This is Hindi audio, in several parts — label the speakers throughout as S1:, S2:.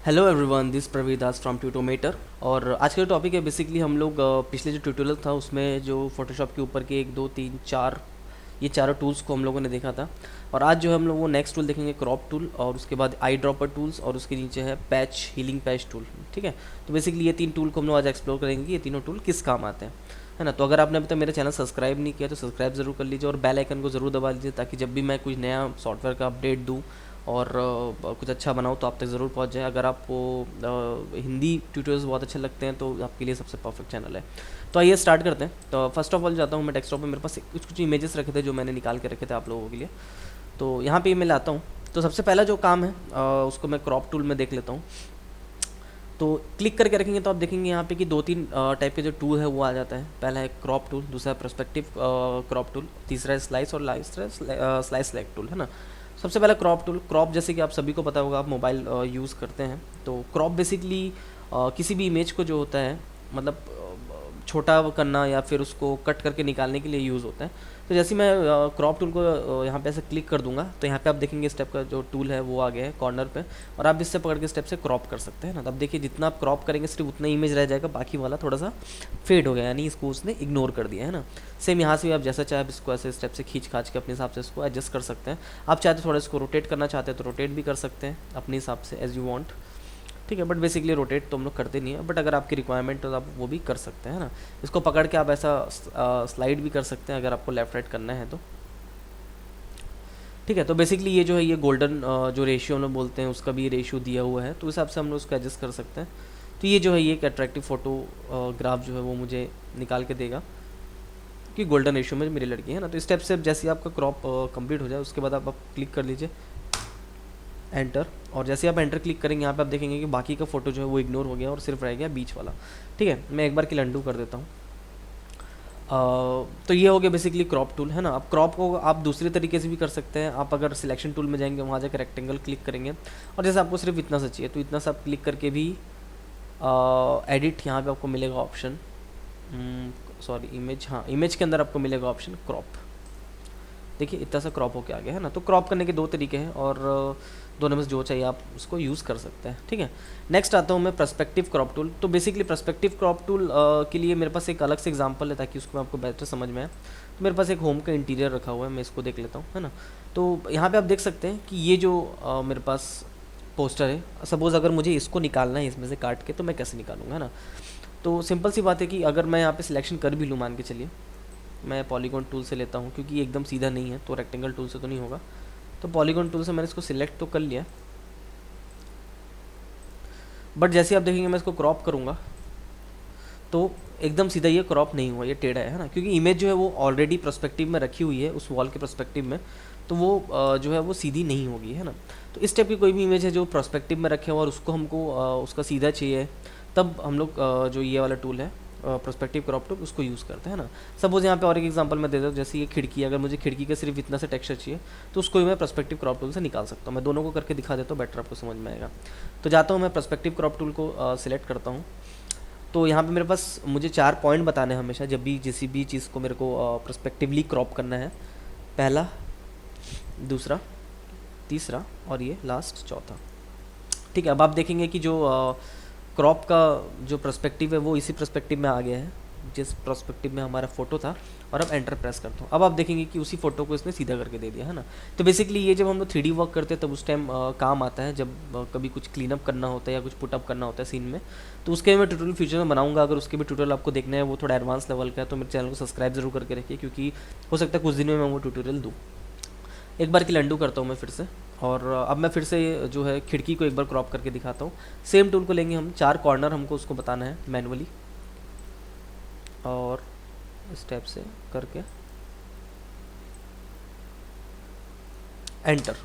S1: Hello everyone, this Praveer Das from Tutomator. और आज का जो टॉपिक है बेसिकली हम लोग पिछले जो ट्यूटोरियल था उसमें जो फोटोशॉप के ऊपर के 1 2 3 4 ये चारों टूल्स को हम लोगों ने देखा था। और आज जो है हम लोग वो नेक्स्ट टूल देखेंगे, क्रॉप टूल, और उसके बाद आई ड्रॉपर टूल्स, और उसके नीचे है पैच हीलिंग पैच टूल। ठीक है, तो बेसिकली ये 3 टूल को हम लोग आज एक्सप्लोर करेंगे, ये तीनों टूल किस काम आते हैं, है ना। तो अगर आपने अभी तक मेरा चैनल सब्सक्राइब नहीं किया तो सब्सक्राइब ज़रूर कर लीजिए और बेल आइकन को ज़रूर दबा लीजिए, ताकि जब भी मैं कुछ नया सॉफ्टवेयर का अपडेट दूँ और कुछ अच्छा बनाऊँ तो आप तक ज़रूर पहुँच जाए। अगर आपको हिंदी ट्यूटोरियल्स बहुत अच्छे लगते हैं तो आपके लिए सबसे परफेक्ट चैनल है। तो आइए स्टार्ट करते हैं। तो फर्स्ट ऑफ ऑल जाता हूँ मैं डेस्कटॉप पे, मेरे पास कुछ कुछ इमेजेस रखे थे जो मैंने निकाल के रखे थे आप लोगों के लिए। तो यहाँ पे मैं लाता हूँ। तो सबसे पहला जो काम है उसको मैं क्रॉप टूल में देख लेता हूँ। तो क्लिक करके रखेंगे तो आप देखेंगे यहाँ पे कि 2 3 टाइप के जो टूल है वो आ जाता है। पहला है क्रॉप टूल, दूसरा है पर्सपेक्टिव क्रॉप टूल, तीसरा है स्लाइस, और स्लाइस सेलेक्ट टूल, है ना। सबसे पहला क्रॉप टूल। क्रॉप जैसे कि आप सभी को पता होगा, आप मोबाइल यूज़ करते हैं तो क्रॉप बेसिकली किसी भी इमेज को जो होता है मतलब छोटा करना या फिर उसको कट करके निकालने के लिए यूज़ होता है। तो जैसे मैं क्रॉप टूल को यहाँ पे ऐसे क्लिक कर दूंगा तो यहाँ पे आप देखेंगे स्टेप का जो टूल है वो आ गया है कॉर्नर पे, और आप इससे पकड़ के स्टेप से क्रॉप कर सकते हैं ना। तो अब देखिए जितना आप क्रॉप करेंगे सिर्फ उतना इमेज रह जाएगा, बाकी वाला थोड़ा सा फेड हो गया, यानी इसको उसने इग्नोर कर दिया, है ना। सेम यहाँ से भी आप जैसा चाहे आप इसको ऐसे स्टेप से खींच खाच के अपने हिसाब से इसको एडजस्ट कर सकते हैं। आप चाहे तो थोड़ा इसको रोटेट करना चाहते हैं तो रोटेट भी कर सकते हैं अपने हिसाब से एज यू वांट। ठीक है, बट बेसिकली रोटेट तो हम लोग करते नहीं है, बट अगर आपकी रिक्वायरमेंट तो आप वो भी कर सकते हैं ना। इसको पकड़ के आप ऐसा स्लाइड भी कर सकते हैं अगर आपको लेफ्ट राइट करना है तो। ठीक है, तो बेसिकली ये जो है ये गोल्डन जो रेशियो हम लोग बोलते हैं उसका भी रेशियो दिया हुआ है, तो उस हिसाब से हम लोग उसको एडजस्ट कर सकते हैं। तो ये जो है ये एक अट्रैक्टिव फोटो ग्राफ जो है वो मुझे निकाल के देगा कि गोल्डन रेशियो में मेरी लड़की है ना। तो स्टेप से जैसे ही आपका क्रॉप कंप्लीट हो जाए उसके बाद आप क्लिक कर लीजिए एंटर, और जैसे आप एंटर क्लिक करेंगे यहाँ पे आप देखेंगे कि बाकी का फोटो जो है वो इग्नोर हो गया और सिर्फ रह गया बीच वाला। ठीक है, मैं एक बार के लिए अंडू कर देता हूँ। तो ये हो गया बेसिकली क्रॉप टूल, है ना। अब क्रॉप को आप दूसरे तरीके से भी कर सकते हैं। आप अगर सिलेक्शन टूल में जाएंगे वहाँ जाकर रेक्टेंगल क्लिक करेंगे और जैसे आपको सिर्फ इतना सा चाहिए तो इतना सा आप क्लिक करके भी एडिट यहाँ पे आपको मिलेगा ऑप्शन, सॉरी इमेज, हाँ इमेज के अंदर आपको मिलेगा ऑप्शन क्रॉप। देखिए इतना सा क्रॉप होके आ गया, है ना। तो क्रॉप करने के 2 तरीके हैं और दोनों में से जो चाहिए आप उसको यूज़ कर सकते हैं। ठीक है, नेक्स्ट आता हूँ मैं पर्सपेक्टिव क्रॉप टूल। तो बेसिकली पर्सपेक्टिव क्रॉप टूल के लिए मेरे पास एक अलग से एग्जांपल है ताकि उसको आपको बेटर समझ में आए। तो मेरे पास एक होम का इंटीरियर रखा हुआ है, मैं इसको देख लेता हूँ, है ना। तो यहाँ पे आप देख सकते हैं कि ये जो मेरे पास पोस्टर है, सपोज़ अगर मुझे इसको निकालना है इसमें से काट के तो मैं कैसे निकालूंगा, है ना। तो सिंपल सी बात है कि अगर मैं यहाँ पे सिलेक्शन कर भी लूँ, मान के चलिए मैं पॉलीगॉन टूल से लेता हूँ क्योंकि ये एकदम सीधा नहीं है तो रेक्टेंगल टूल से तो नहीं होगा। तो पॉलीगॉन टूल से मैंने इसको सिलेक्ट तो कर लिया, बट जैसे आप देखेंगे मैं इसको क्रॉप करूँगा तो एकदम सीधा ये क्रॉप नहीं हुआ, ये टेढ़ा है ना, क्योंकि इमेज जो है वो ऑलरेडी पर्सपेक्टिव में रखी हुई है उस वॉल के पर्सपेक्टिव में, तो वो जो है वो सीधी नहीं होगी, है ना। तो इस टाइप की कोई भी इमेज है जो पर्सपेक्टिव में रखे हुआ और उसको हमको उसका सीधा चाहिए, तब हम लोग जो ये वाला टूल है प्रोस्पेक्टिव क्रॉप टूल उसको यूज़ करते हैं ना। सपोज यहाँ पे और एक एग्जांपल मैं दे दूँ, जैसे ये खिड़की, अगर मुझे खिड़की का सिर्फ इतना से टेक्सचर चाहिए तो उसको भी मैं प्रोस्पेक्टिव क्रॉप टूल से निकाल सकता हूँ। मैं दोनों को करके दिखा देता हूँ, बेटर आपको समझ में आएगा। तो जाता हूँ मैं प्रोस्पेक्टिव क्रॉप टूल को सिलेक्ट करता हूँ। तो यहाँ पे मेरे पास मुझे 4 पॉइंट बताने हैं हमेशा जब भी किसी भी चीज़ को मेरे को प्रोस्पेक्टिवली क्रॉप करना है। पहला, दूसरा, तीसरा और ये लास्ट चौथा। ठीक है, अब आप देखेंगे कि जो क्रॉप का जो पर्सपेक्टिव है वो इसी पर्सपेक्टिव में आ गया है जिस पर्सपेक्टिव में हमारा फोटो था, और अब एंटर प्रेस करता हूँ। अब आप देखेंगे कि उसी फोटो को इसने सीधा करके दे दिया, है ना। तो बेसिकली ये जब हम लोग 3D वर्क करते हैं तब उस टाइम काम आता है, जब कभी कुछ क्लीन अप करना होता है या कुछ पुट अप करना होता है सीन में। तो उसके मैं ट्यूटोरियल फ्यूचर में बनाऊंगा, अगर उसके भी ट्यूटोरियल आपको देखना है वो थोड़ा एडवांस लेवल का है तो मेरे चैनल को सब्सक्राइब जरूर करके रखिए, क्योंकि हो सकता है कुछ दिनों में मैं वो ट्यूटोरियल दूँ। एक बार के लिए अंडू करता हूँ मैं फिर से, और अब मैं फिर से जो है खिड़की को एक बार क्रॉप करके दिखाता हूँ। सेम टूल को लेंगे हम, 4 कॉर्नर हमको उसको बताना है मैनुअली, और स्टेप से करके एंटर।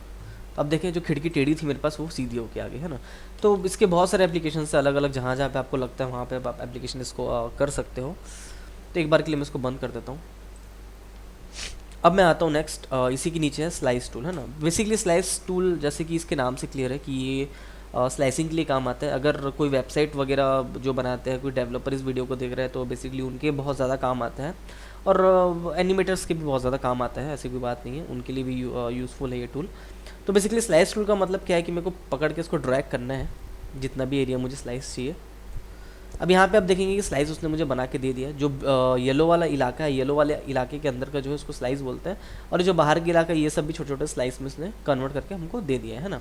S1: अब देखें जो खिड़की टेढ़ी थी मेरे पास वो सीधी होके आ गई, है ना। तो इसके बहुत सारे एप्लीकेशन से अलग अलग जहाँ जहाँ पे आपको लगता है वहाँ पे आप एप्लीकेशन इसको कर सकते हो। तो एक बार के लिए मैं इसको बंद कर देता हूँ। अब मैं आता हूँ नेक्स्ट, इसी के नीचे है स्लाइस टूल, है ना। बेसिकली स्लाइस टूल जैसे कि इसके नाम से क्लियर है कि ये स्लाइसिंग के लिए काम आता है। अगर कोई वेबसाइट वगैरह जो बनाते हैं, कोई डेवलपर इस वीडियो को देख रहे हैं तो बेसिकली उनके बहुत ज़्यादा काम आता है, और एनिमेटर्स के भी बहुत ज़्यादा काम आता है, ऐसी कोई बात नहीं है, उनके लिए भी यूज़फुल है ये टूल। तो बेसिकली स्लाइस टूल का मतलब क्या है कि मेरे को पकड़ के इसको ड्रैग करना है, जितना भी एरिया मुझे स्लाइस चाहिए। अब यहाँ पे आप देखेंगे कि स्लाइस उसने मुझे बना के दे दिया। जो येलो वाला इलाका है, येलो वाले इलाके के अंदर का जो है उसको स्लाइस बोलते हैं, और जो बाहर के इलाका ये सब भी छोटे छोटे स्लाइस में इसने कन्वर्ट करके हमको दे दिया है ना।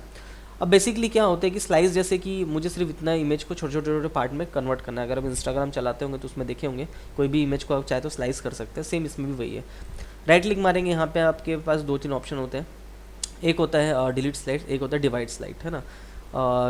S1: अब बेसिकली क्या होता है कि स्लाइस जैसे कि मुझे सिर्फ इतना इमेज को छोटे छोटे छोटे पार्ट में कन्वर्ट करना है। अगर आप इंस्टाग्राम चलाते होंगे तो उसमें देखे होंगे, कोई भी इमेज को आप चाहे तो स्लाइस कर सकते हैं, सेम इसमें भी वही है। राइट क्लिक मारेंगे, यहाँ पे आपके पास 2-3 ऑप्शन होते हैं। एक होता है डिलीट स्लाइड, एक होता है डिवाइड स्लाइड, है ना।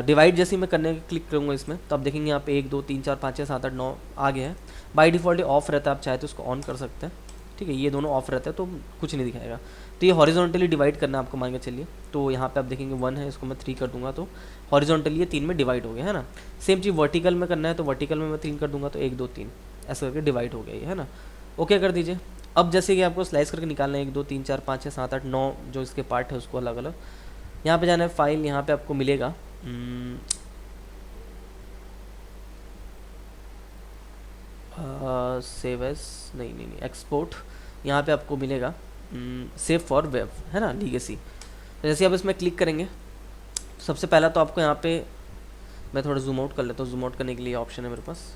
S1: डिवाइड जैसे ही मैं करने क्लिक करूँगा इसमें, तो आप देखेंगे यहाँ पे 1 2 3 4 5 6 7 8 9 आ गया है। बाय डिफ़ॉल्ट ये ऑफ रहता है, आप चाहे तो उसको ऑन कर सकते हैं, ठीक है। ये दोनों ऑफ रहते हैं तो कुछ नहीं दिखाएगा। तो ये हॉरिजॉन्टली डिवाइड करना है आपको, मान के चलिए। तो यहाँ पे आप देखेंगे 1 है, इसको मैं 3 कर दूंगा तो हॉरिजॉन्टली ये 3 में डिवाइड हो गया, है ना। सेम चीज़ वर्टिकल में करना है तो वर्टिकल में मैं 3 कर दूंगा तो 1 2 3 ऐसा करके डिवाइड हो गया ये, है ना। ओके कर दीजिए। अब जैसे कि आपको स्लाइस करके निकालना है 1 2 3 4 5 6 7 8 9 जो इसके पार्ट है उसको अलग अलग। यहाँ पे जाना है फाइल, यहाँ पे आपको मिलेगा सेव एस, नहीं एक्सपोर्ट। यहाँ पे आपको मिलेगा सेव फॉर वेब, है ना, लीगेसी। तो जैसे आप इसमें क्लिक करेंगे, सबसे पहला तो आपको यहाँ पे, मैं थोड़ा जूम आउट कर लेता हूँ, जूम आउट करने के लिए ऑप्शन है मेरे पास,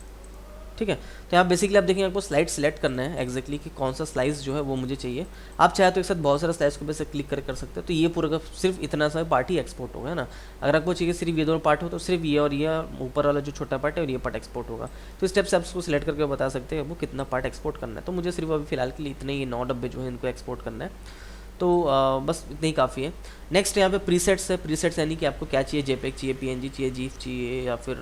S1: ठीक है। तो यहाँ बेसिकली आप देखेंगे आपको स्लाइड सेलेक्ट करना है एग्जैक्टली कि कौन सा स्लाइस जो है वो मुझे चाहिए। आप चाहे तो एक साथ बहुत सारा स्लाइस को वैसे क्लिक कर सकते हैं, तो ये पूरा का सिर्फ इतना सा पार्ट ही एक्सपोर्ट होगा, है ना। अगर आपको चाहिए सिर्फ ये दोनों पार्ट हो तो सिर्फ ये और ये ऊपर वाला जो छोटा पार्ट है और ये पार्ट एक्सपोर्ट होगा। तो इस स्टेप से आप उसको सिलेक्ट करके बता सकते हैं वो कितना पार्ट एक्सपोर्ट करना है। तो मुझे सिर्फ अभी फिलहाल के लिए इतने ही 9 डब्बे जो है इनको एक्सपोर्ट करना है, तो बस इतना ही काफ़ी है। नेक्स्ट यहाँ पे प्रीसेट्स है। प्रीसेट्स यानी कि आपको क्या चाहिए, जेपेग चाहिए, पीएनजी चाहिए, जीफ चाहिए, या फिर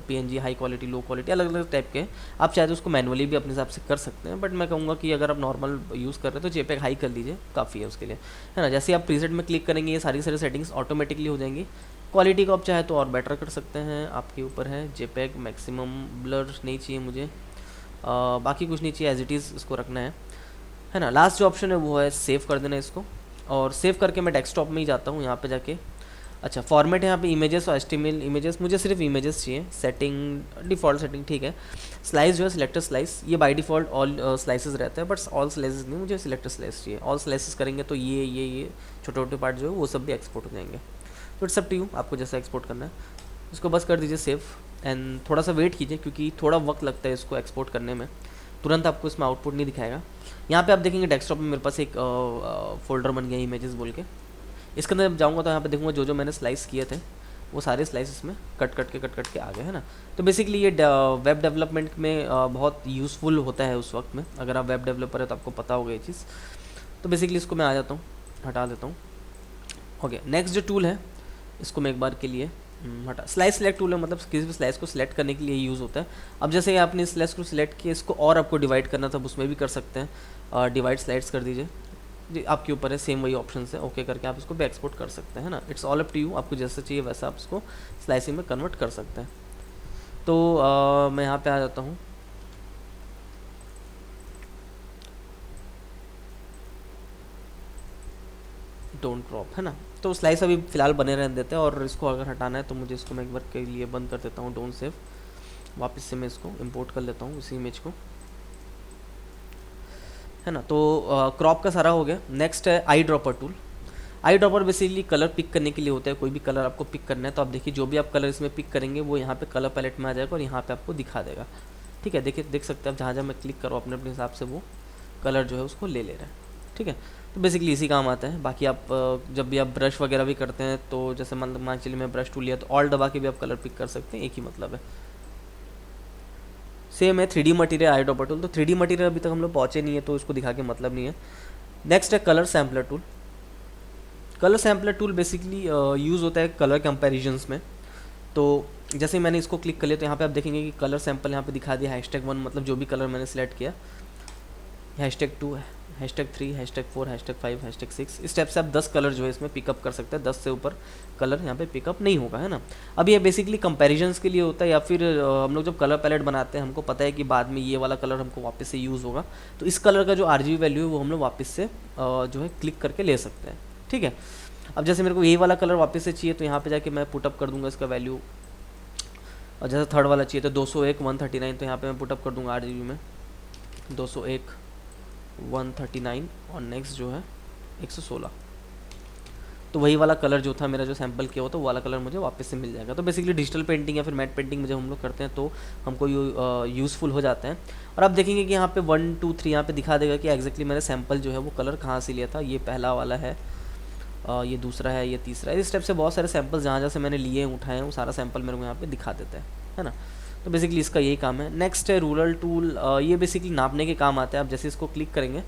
S1: PNG high quality, low quality, अलग अलग टाइप के। आप चाहे तो उसको मैनुअली भी अपने हिसाब से कर सकते हैं, बट मैं कहूँगा कि अगर आप नॉर्मल यूज़ कर रहे हैं तो जेपेग हाई कर लीजिए, काफ़ी है उसके लिए, है ना। जैसे आप प्रीसेट में क्लिक करेंगे ये सारी सेटिंग्स ऑटोमेटिकली हो जाएंगी। क्वालिटी को आप चाहे तो और बेटर कर सकते हैं, आपके ऊपर है। जेपेग मैक्सिमम ब्लर नहीं चाहिए मुझे, बाकी कुछ नहीं चाहिए, एज इट इज़ इसको रखना है ना। लास्ट जो ऑप्शन है वो है सेव कर देना इसको, और सेव करके मैं डेस्कटॉप में ही जाता हूँ। यहाँ पे जाके अच्छा फॉर्मेट है, यहाँ पे इमेजेस और एचटीएमएल इमेजेस, मुझे सिर्फ इमेजेस चाहिए। सेटिंग डिफ़ॉल्ट सेटिंग, ठीक है। स्लाइस जो है सिलेक्टर स्लाइस, ये बाय डिफ़ॉल्ट ऑल स्लाइसेस रहता है, बट ऑल स्लाइसेस नहीं, मुझे सिलेक्टर स्लाइस चाहिए। ऑल स्लाइसेस करेंगे तो ये छोटे छोटे पार्ट जो है वो सब भी एक्सपोर्ट हो जाएंगे। तो इट्स अप टू यू, आपको जैसा एक्सपोर्ट करना है। इसको बस कर दीजिए सेव, एंड थोड़ा सा वेट कीजिए क्योंकि थोड़ा वक्त लगता है इसको एक्सपोर्ट करने में, तुरंत आपको इसमें आउटपुट नहीं दिखाएगा। यहाँ पे आप देखेंगे डेस्कटॉप में मेरे पास एक फोल्डर बन गया इमेजेस बोल के। इसके अंदर जब जाऊँगा तो यहाँ पे देखूँगा जो मैंने स्लाइस किए थे वो सारे स्लाइस इसमें कट कट के आ गए, है ना। तो बेसिकली ये वेब डेवलपमेंट में बहुत यूज़फुल होता है उस वक्त में। अगर आप वेब डेवलपर है तो आपको पता होगा ये चीज़। तो बेसिकली इसको मैं आ जाता हूँ, हटा देता हूँ। ओके, नेक्स्ट जो टूल है इसको मैं एक बार के लिए हटा, स्लाइस सेलेक्ट टूल है, मतलब किसी भी स्लाइस को सिलेक्ट करने के लिए यूज़ होता है। अब जैसे आपने इस स्लाइस को सिलेक्ट किया, इसको और आपको डिवाइड करना था उसमें भी कर सकते हैं। डिवाइड स्लाइड्स कर दीजिए जी, आपके ऊपर है, सेम वही ऑप्शन है। ओके करके आप इसको भी एक्सपोर्ट कर सकते हैं ना। It's all up to you, आपको जैसा चाहिए वैसा आप इसको स्लाइसिंग में कन्वर्ट कर सकते हैं। तो मैं यहाँ पे आ जाता हूँ। डोंट क्रॉप, है ना। तो स्लाइस अभी फिलहाल बने रहने देते हैं, और इसको अगर हटाना है तो मुझे इसको मैं एक बार के लिए बंद कर देता हूँ, डोंट सेव। वापस से मैं इसको इंपोर्ट कर लेता हूँ इसी इमेज को, है ना। तो क्रॉप का सारा हो गया। नेक्स्ट है eye dropper tool. Eye dropper basically colour pick करने के लिए होता है। कोई भी कलर आपको पिक करना है तो आप देखिए जो भी आप कलर इसमें पिक करेंगे वो यहाँ पे कलर पैलेट में आ जाएगा और यहाँ पे आपको दिखा देगा, ठीक है। देखिए देख सकते हैं आप, जहाँ जहाँ मैं क्लिक करूँ अपने अपने हिसाब से वो कलर जो है उसको ले रहा है, ठीक है। तो बेसिकली इसी काम आता है। बाकी आप जब भी आप ब्रश वगैरह भी करते हैं तो जैसे मान चलिए मैं ब्रश टूल लिया तो ऑल दबा के भी आप कलर पिक कर सकते हैं, एक ही मतलब है। सेम है 3D material I dropper tool. तो 3D मटेरियल अभी तक हम लोग पहुँचे नहीं है तो इसको दिखा के मतलब नहीं है। नेक्स्ट है colour sampler tool. Colour sampler tool basically use होता है कलर कंपैरिजंस में। तो जैसे मैंने इसको क्लिक कर लिया तो यहाँ पे आप देखेंगे कि कलर सैम्पल यहाँ पे दिखा दिया #1, मतलब जो भी कलर मैंने सेलेक्ट किया, #2, #3, #4, #5, #6। इस टाइप से आप 10 कलर जो है इसमें पिकअप कर सकते हैं। 10 से ऊपर कलर यहाँ पे पिकअप नहीं होगा, है ना। अब ये बेसिकली कंपैरिजंस के लिए होता है, या फिर हम लोग जब कलर पैलेट बनाते हैं हमको पता है कि बाद में ये वाला कलर हमको वापस से यूज़ होगा, तो इस कलर का जो RGB वैल्यू है वो हम लोग वापस से जो है क्लिक करके ले सकते हैं, ठीक है। अब जैसे मेरे को ये वाला कलर वापस से चाहिए तो यहाँ पे जाके मैं पुटअप कर दूंगा इसका वैल्यू, और जैसे थर्ड वाला चाहिए तो 201 139, तो यहाँ पे मैं पुटअप कर दूंगा RGB में 201 139, और नेक्स्ट जो है 116। तो वही वाला कलर जो था मेरा जो सैम्पल किया हो तो वो वाला कलर मुझे वापस से मिल जाएगा। तो बेसिकली डिजिटल पेंटिंग या फिर मैट पेंटिंग में जब हम लोग करते हैं तो हमको यूज़फुल हो जाते हैं। और आप देखेंगे कि यहाँ पे 1 2 3 यहाँ पे दिखा देगा कि एग्जैक्टली मैंने सैम्पल जो है वो कलर कहाँ से लिया था। ये पहला वाला है, ये दूसरा है, ये तीसरा है। इस स्टेप से बहुत सारे सैंपल्स जहाँ जहाँ से मैंने लिए उठाए हैं वो सारा सैंपल मेरे को यहाँ पे दिखा देता है ना। तो बेसिकली इसका यही काम है। नेक्स्ट है रूलर टूल। ये बेसिकली नापने के काम आता है। आप जैसे इसको क्लिक करेंगे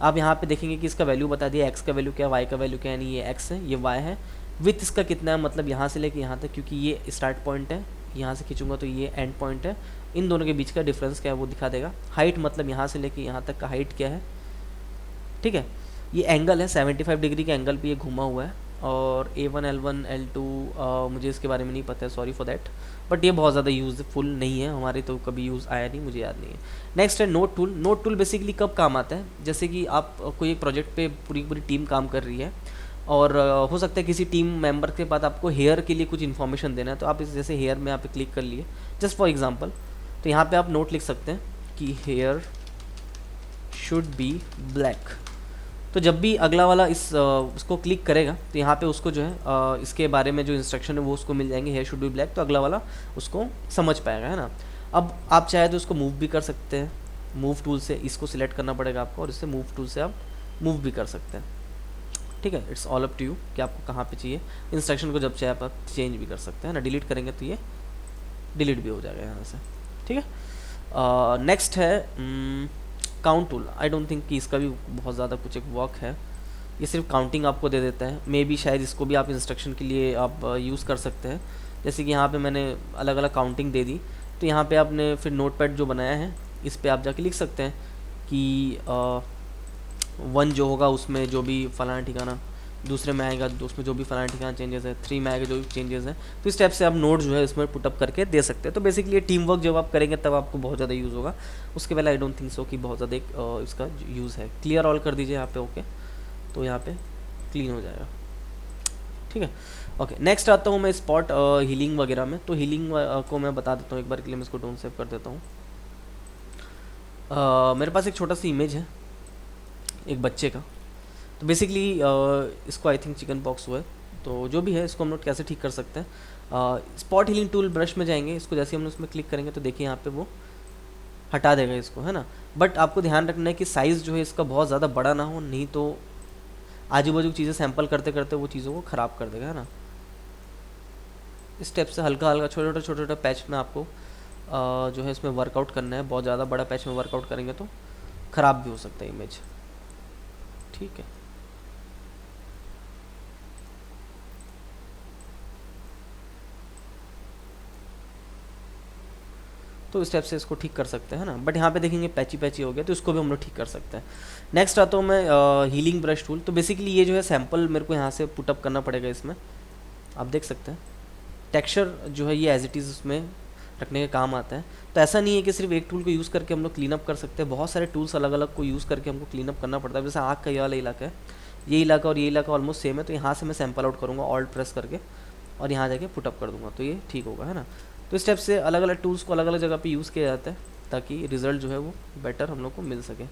S1: आप यहाँ पे देखेंगे कि इसका वैल्यू बता दिया, एक्स का वैल्यू क्या है, वाई का वैल्यू क्या है। यानी ये एक्स है, ये वाई है। विथ इसका कितना है, मतलब यहाँ से लेके यहाँ तक, क्योंकि ये स्टार्ट पॉइंट है, यहाँ से खींचूंगा तो ये एंड पॉइंट है। इन दोनों के बीच का डिफरेंस क्या है वो दिखा देगा। हाइट मतलब यहाँ से लेके यहाँ तक का हाइट क्या है, ठीक है। ये एंगल है, 75 डिग्री के एंगल पे ये घुमा हुआ है। और A1 L1 L2 मुझे इसके बारे में नहीं पता है, सॉरी फॉर दैट, बट ये बहुत ज़्यादा यूज़फुल नहीं है हमारे, तो कभी यूज़ आया नहीं, मुझे याद नहीं है। नेक्स्ट है note tool. Note tool basically कब काम आता है, जैसे कि आप कोई एक प्रोजेक्ट पे पूरी पूरी टीम काम कर रही है और हो सकता है किसी टीम मेंबर के बाद आपको हेयर के लिए कुछ इन्फॉर्मेशन देना है, तो आप इस जैसे हेयर में यहाँ पे क्लिक कर लिए जस्ट फॉर एग्जांपल, तो यहाँ पे आप नोट लिख सकते हैं कि हेयर शुड बी ब्लैक। तो जब भी अगला वाला इसको क्लिक करेगा तो यहाँ पे उसको जो है इसके बारे में जो इंस्ट्रक्शन है वो उसको मिल जाएंगे, हेयर शुड बी ब्लैक, तो अगला वाला उसको समझ पाएगा, है ना। अब आप चाहे तो उसको मूव भी कर सकते हैं, मूव टूल से इसको सिलेक्ट करना पड़ेगा आपको और इससे मूव टूल से आप मूव भी कर सकते हैं, ठीक है। It's all up to you कि आपको कहाँ पे चाहिए। इंस्ट्रक्शन को जब चाहे आप चेंज भी कर सकते हैं ना, डिलीट करेंगे तो ये डिलीट भी हो जाएगा यहाँ से, ठीक है। नेक्स्ट है count tool. I don't think कि इसका भी बहुत ज़्यादा कुछ एक वर्क है, ये सिर्फ काउंटिंग आपको दे देता है। मे बी शायद इसको भी आप इंस्ट्रक्शन के लिए आप यूज़ कर सकते हैं। जैसे कि यहाँ पे मैंने अलग अलग काउंटिंग दे दी, तो यहाँ पे आपने फिर नोटपैड जो बनाया है इस पर आप जाके लिख सकते हैं कि 1 जो होगा उसमें जो भी फलाना ठिकाना, दूसरे में आएगा तो उसमें जो भी फलाना ठिकाना चेंजेस है, 3 में आएगा जो भी चेंजेस है, तो इस टाइप से आप नोट जो है इसमें पुटअप करके दे सकते हैं। तो बेसिकली ये टीम वर्क जब आप करेंगे तब आपको बहुत ज़्यादा यूज़ होगा, उसके पहले आई डोंट थिंक सो कि बहुत ज़्यादा एक इसका यूज़ है। क्लियर ऑल कर दीजिए यहाँ पे, ओके, तो यहाँ पे क्लीन हो जाएगा, ठीक है। ओके, नेक्स्ट आता हूँ मैं स्पॉट हीलिंग वगैरह में। तो हीलिंग को मैं बता देता हूँ एक बार के लिए, मैं इसको डोंट सेव कर देता हूँ। मेरे पास एक छोटा सा इमेज है एक बच्चे का, तो बेसिकली इसको आई थिंक चिकन पॉक्स हुआ है, तो जो भी है इसको हम लोग कैसे ठीक कर सकते हैं। स्पॉट हीलिंग टूल ब्रश में जाएंगे, इसको जैसे हम उसमें क्लिक करेंगे तो देखिए यहाँ पे वो हटा देगा इसको, है ना। बट आपको ध्यान रखना है कि साइज़ जो है इसका बहुत ज़्यादा बड़ा ना हो, नहीं तो आजू बाजू की चीज़ें सैंपल करते करते वो चीज़ों को ख़राब कर देगा, है ना। इस स्टेप से हल्का हल्का छोटा छोटा पैच में आपको जो है इसमें वर्कआउट करना है। बहुत ज़्यादा बड़ा पैच में वर्कआउट करेंगे तो ख़राब भी हो सकता है इमेज, ठीक है। तो इस टाइप से इसको ठीक कर सकते हैं ना, बट यहाँ पे देखेंगे पैची पैची हो गया, तो इसको भी हम लोग ठीक कर सकते हैं। नेक्स्ट आता हूँ मैं हीलिंग ब्रश टूल। तो बेसिकली ये जो है सैंपल मेरे को यहाँ से पुटअप करना पड़ेगा इसमें, आप देख सकते हैं। टेक्सचर जो है ये एज इट इज़ उसमें रखने का काम आता है। तो ऐसा नहीं है कि सिर्फ एक टूल को यूज़ करके हम लोग क्लीन अप कर सकते हैं, बहुत सारे टूल्स अलग अलग को यूज़ करके हमको क्लीन अप करना पड़ता है। जैसे आँख का ये वाला इलाका है, ये इलाका और ये इलाका ऑलमोस्ट सेम है, तो यहाँ से मैं सैंपल आउट करूँगा ऑल्ट प्रेस करके और यहाँ जाके पुटअप कर दूँगा, तो ये ठीक होगा, है ना। तो इस टाइप से अलग अलग टूल्स को अलग अलग जगह पे यूज़ किया जाता है ताकि रिज़ल्ट जो है वो बेटर हम लोग को मिल सके,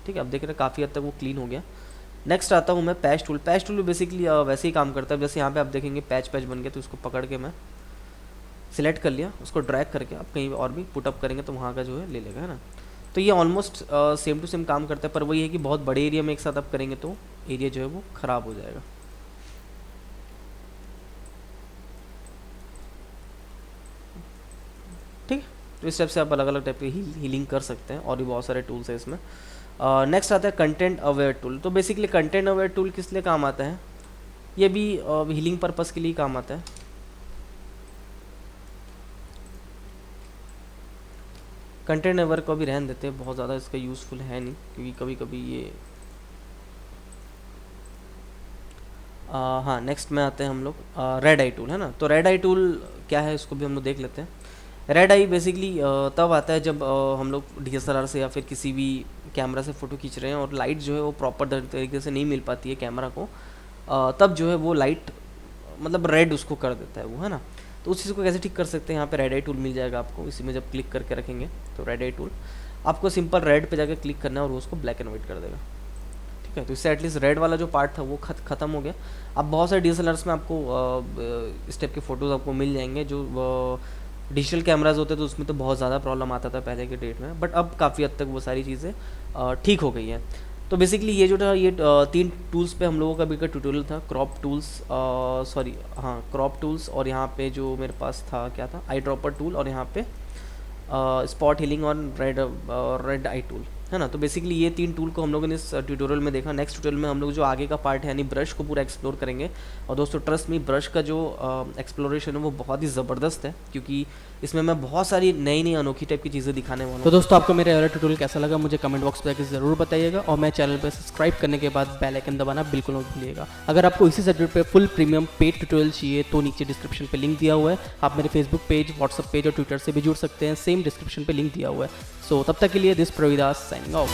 S1: ठीक है। अब देख रहे हैं काफ़ी हद तक वो क्लीन हो गया। नेक्स्ट आता हूँ मैं patch tool. Patch tool basically वैसे ही काम करता है, जैसे यहाँ पे आप देखेंगे पैच बन गया, तो इसको पकड़ के मैं सिलेक्ट कर लिया, उसको ड्रैग करके आप कहीं और भी पुटअप करेंगे तो वहाँ का जो है ले लेगा, है ना। तो ये ऑलमोस्ट सेम टू सेम काम करता है, पर वही है कि बहुत बड़े एरिया में एक साथ आप करेंगे तो एरिया जो है वो ख़राब हो जाएगा, ठीक है। तो इस टाइप से आप अलग अलग टाइप की हीलिंग कर सकते हैं, और भी बहुत सारे टूल्स हैं इसमें। नेक्स्ट आता है कंटेंट अवेयर टूल। तो बेसिकली कंटेंट अवेयर टूल किस लिए काम आता है, ये भी हीलिंग पर्पस के लिए काम आता है। कंटेंट अवेयर को भी रहने देते हैं, बहुत ज़्यादा इसका यूज़फुल है नहीं, क्योंकि कभी कभी ये हाँ। नेक्स्ट में आते हैं हम लोग रेड आई टूल, है ना। तो रेड आई टूल क्या है इसको भी हम लोग देख लेते हैं। रेड आई बेसिकली तब आता है जब हम लोग DSLR से या फिर किसी भी कैमरा से फ़ोटो खींच रहे हैं और लाइट जो है वो प्रॉपर तरीके से नहीं मिल पाती है कैमरा को, तब जो है वो लाइट मतलब रेड उसको कर देता है वो, है ना। तो उस चीज़ को कैसे ठीक कर सकते हैं, यहाँ पे रेड आई टूल मिल जाएगा आपको। इसी में जब क्लिक करके रखेंगे तो रेड आई टूल आपको सिंपल रेड पे जाकर क्लिक करना है और वो उसको ब्लैक एंड वाइट कर देगा, ठीक ओके, तो इससे एटलीस्ट रेड वाला जो पार्ट था वो ख़त्म हो गया। अब बहुत सारे DSLRs में आपको इस टाइप के फ़ोटोज़ आपको मिल जाएंगे। जो डिजिटल कैमराज होते तो उसमें तो बहुत ज़्यादा प्रॉब्लम आता था पहले के डेट में, बट अब काफ़ी हद तक वो सारी चीज़ें ठीक हो गई हैं। तो बेसिकली ये जो था ये 3 टूल्स पे हम लोगों का अभी का ट्यूटोरियल था। क्रॉप टूल्स, सॉरी हाँ, क्रॉप टूल्स, और यहाँ पे जो मेरे पास था क्या था, आई ड्रॉपर टूल, और यहाँ पे स्पॉट हीलिंग और रेड आई टूल, है ना। तो बेसिकली ये 3 टूल को हम लोगों ने इस ट्यूटोरियल में देखा। नेक्स्ट ट्यूटोरियल में हम लोग जो आगे का पार्ट है यानी ब्रश को पूरा एक्सप्लोर करेंगे। और दोस्तों ट्रस्ट मी, ब्रश का जो एक्सप्लोरेशन है वो बहुत ही ज़बरदस्त है, क्योंकि इसमें मैं बहुत सारी नई नई अनोखी टाइप की चीज़ें दिखाने वाला हूँ।
S2: तो दोस्तों आपको मेरा ट्यूटोरियल कैसा लगा मुझे कमेंट बॉक्स पे ज़रूर बताइएगा, और मैं चैनल पर सब्सक्राइब करने के बाद बेल आइकन दबाना बिल्कुल मत भूलिएगा। अगर आपको इसी सब्जेक्ट पे फुल प्रीमियम पेड ट्यूटोरियल चाहिए तो नीचे डिस्क्रिप्शन पे लिंक दिया हुआ है। आप मेरे फेसबुक पेज, व्हाट्सअप पेज और ट्विटर से भी जुड़ सकते हैं, सेम डिस्क्रिप्शन पे लिंक दिया हुआ है। सो तब तक के लिए दिस प्रवीदास साइनिंग ऑफ।